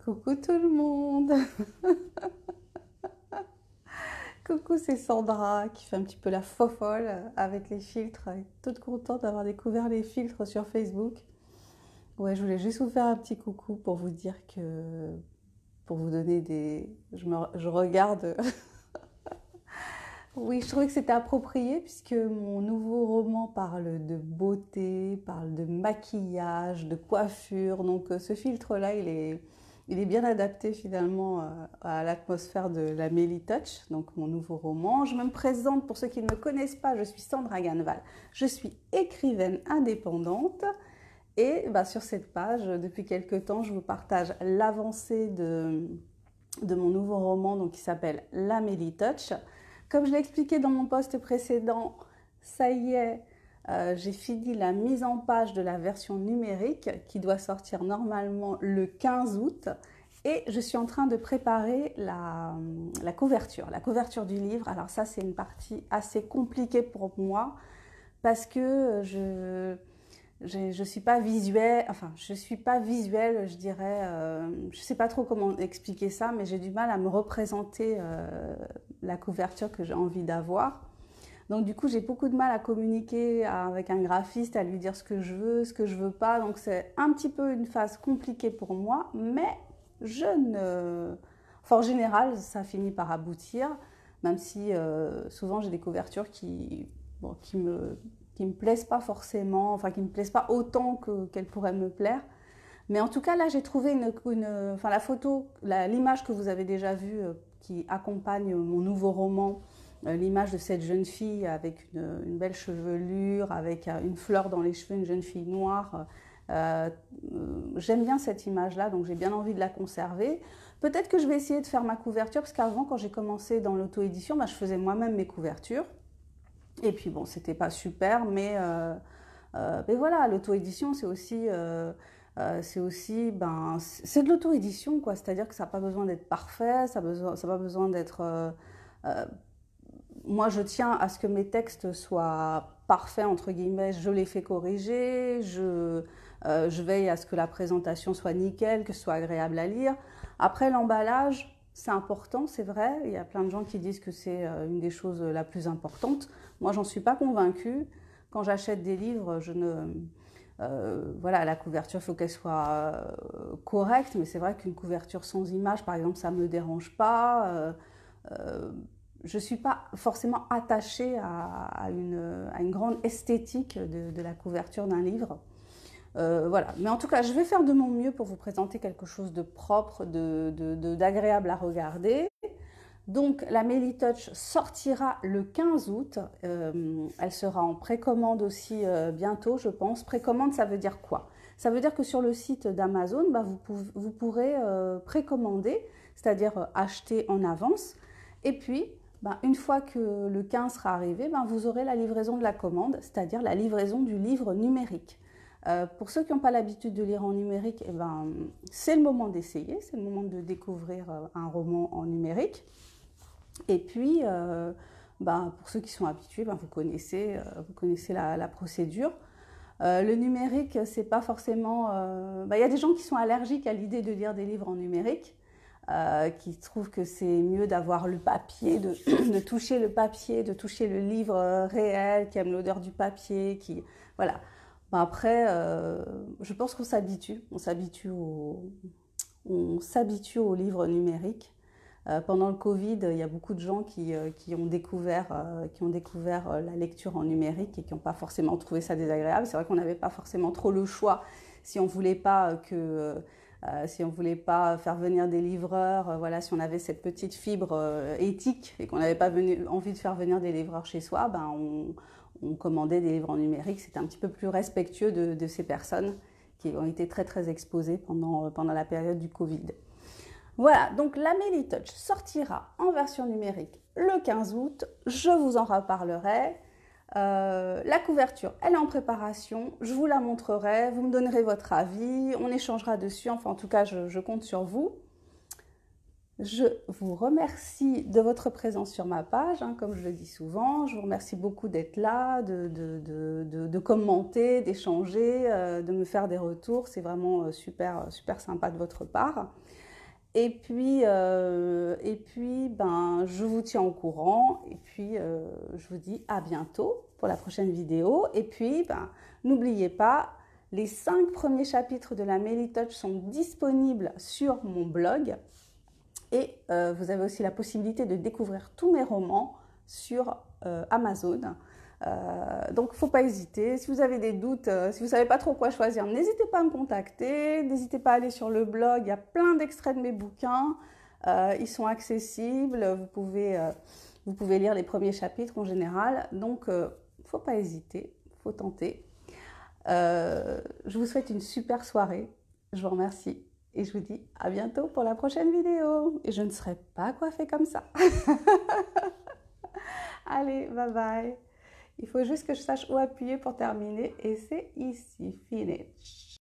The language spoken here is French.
Coucou tout le monde. Coucou, c'est Sandra qui fait un petit peu la fofolle avec les filtres. Toute contente d'avoir découvert les filtres sur Facebook. Ouais, je voulais juste vous faire un petit coucou pour vous dire que, pour vous donner des... je regarde. Oui, je trouvais que c'était approprié puisque mon nouveau roman parle de beauté, parle de maquillage, de coiffure. Donc ce filtre-là, il est bien adapté finalement à l'atmosphère de la Mélie Touch, donc mon nouveau roman. Je me présente pour ceux qui ne me connaissent pas, je suis Sandra Ganval. Je suis écrivaine indépendante et bah, sur cette page, depuis quelques temps, je vous partage l'avancée de mon nouveau roman donc, qui s'appelle La Mélie Touch. Comme je l'ai expliqué dans mon post précédent, ça y est, j'ai fini la mise en page de la version numérique qui doit sortir normalement le 15 août et je suis en train de préparer la couverture du livre. Alors ça, c'est une partie assez compliquée pour moi parce que je suis pas visuelle, enfin je suis pas visuelle, je dirais, je sais pas trop comment expliquer ça, mais j'ai du mal à me représenter la couverture que j'ai envie d'avoir. Donc du coup j'ai beaucoup de mal à communiquer avec un graphiste, à lui dire ce que je veux pas. Donc c'est un petit peu une phase compliquée pour moi, mais je ne, enfin en général ça finit par aboutir, même si souvent j'ai des couvertures bon, qui me plaisent pas forcément, enfin qui me plaisent pas autant qu'elles pourraient me plaire. Mais en tout cas, là, j'ai trouvé enfin, la photo, l'image que vous avez déjà vue qui accompagne mon nouveau roman, l'image de cette jeune fille avec une belle chevelure, avec une fleur dans les cheveux, une jeune fille noire. Euh, J'aime bien cette image-là, donc j'ai bien envie de la conserver. Peut-être que je vais essayer de faire ma couverture, parce qu'avant, quand j'ai commencé dans l'auto-édition, bah, je faisais moi-même mes couvertures. Et puis bon, c'était pas super, mais voilà, l'auto-édition, c'est aussi, ben, c'est de l'auto-édition, quoi. C'est-à-dire que ça n'a pas besoin d'être parfait, ça n'a pas besoin d'être. Euh, Moi, je tiens à ce que mes textes soient parfaits, entre guillemets. Je les fais corriger, je veille à ce que la présentation soit nickel, que ce soit agréable à lire. Après, l'emballage, c'est important, c'est vrai. Il y a plein de gens qui disent que c'est une des choses la plus importante. Moi, j'en suis pas convaincue. Quand j'achète des livres, je ne, voilà, la couverture, il faut qu'elle soit correcte, mais c'est vrai qu'une couverture sans image, par exemple, ça ne me dérange pas. Euh, je ne suis pas forcément attachée à une grande esthétique de la couverture d'un livre. Voilà. Mais en tout cas, je vais faire de mon mieux pour vous présenter quelque chose de propre, d'agréable à regarder. Donc, la Mélie Touch sortira le 15 août. Elle sera en précommande aussi bientôt, je pense. Précommande, ça veut dire quoi? Ça veut dire que sur le site d'Amazon, bah, vous pourrez précommander, c'est-à-dire acheter en avance. Et puis, bah, une fois que le 15 sera arrivé, bah, vous aurez la livraison de la commande, c'est-à-dire la livraison du livre numérique. Pour ceux qui n'ont pas l'habitude de lire en numérique, eh ben, c'est le moment d'essayer, c'est le moment de découvrir un roman en numérique. Et puis, bah, pour ceux qui sont habitués, bah, vous connaissez la procédure. Le numérique, c'est pas forcément. Bah, y a des gens qui sont allergiques à l'idée de lire des livres en numérique, qui trouvent que c'est mieux d'avoir le papier, de toucher le papier, de toucher le livre réel, qui aime l'odeur du papier, qui voilà. Bah, après, je pense on s'habitue au livre numérique. Pendant le Covid, il y a beaucoup de gens qui ont découvert la lecture en numérique et qui n'ont pas forcément trouvé ça désagréable. C'est vrai qu'on n'avait pas forcément trop le choix si on voulait pas si on voulait pas faire venir des livreurs, voilà, si on avait cette petite fibre éthique et qu'on n'avait pas envie de faire venir des livreurs chez soi, ben on commandait des livres en numérique. C'était un petit peu plus respectueux de ces personnes qui ont été très très exposées pendant la période du Covid. Voilà, donc la Mélie Touch sortira en version numérique le 15 août. Je vous en reparlerai. La couverture, elle est en préparation. Je vous la montrerai. Vous me donnerez votre avis. On échangera dessus. Enfin, en tout cas, je compte sur vous. Je vous remercie de votre présence sur ma page, hein, comme je le dis souvent. Je vous remercie beaucoup d'être là, de commenter, d'échanger, de me faire des retours. C'est vraiment super, super sympa de votre part. Ben, je vous tiens au courant. Et puis, je vous dis à bientôt pour la prochaine vidéo. Et puis, ben, n'oubliez pas, les 5 premiers chapitres de la Melly Touch sont disponibles sur mon blog. Et vous avez aussi la possibilité de découvrir tous mes romans sur Amazon. Donc, il ne faut pas hésiter. Si vous avez des doutes, si vous ne savez pas trop quoi choisir, n'hésitez pas à me contacter. N'hésitez pas à aller sur le blog. Il y a plein d'extraits de mes bouquins. Ils sont accessibles. Vous pouvez lire les premiers chapitres en général. Donc, il ne faut pas hésiter. Il faut tenter. Je vous souhaite une super soirée. Je vous remercie. Et je vous dis à bientôt pour la prochaine vidéo. Et je ne serai pas coiffée comme ça. Allez, bye bye. Il faut juste que je sache où appuyer pour terminer. Et c'est ici. Finish.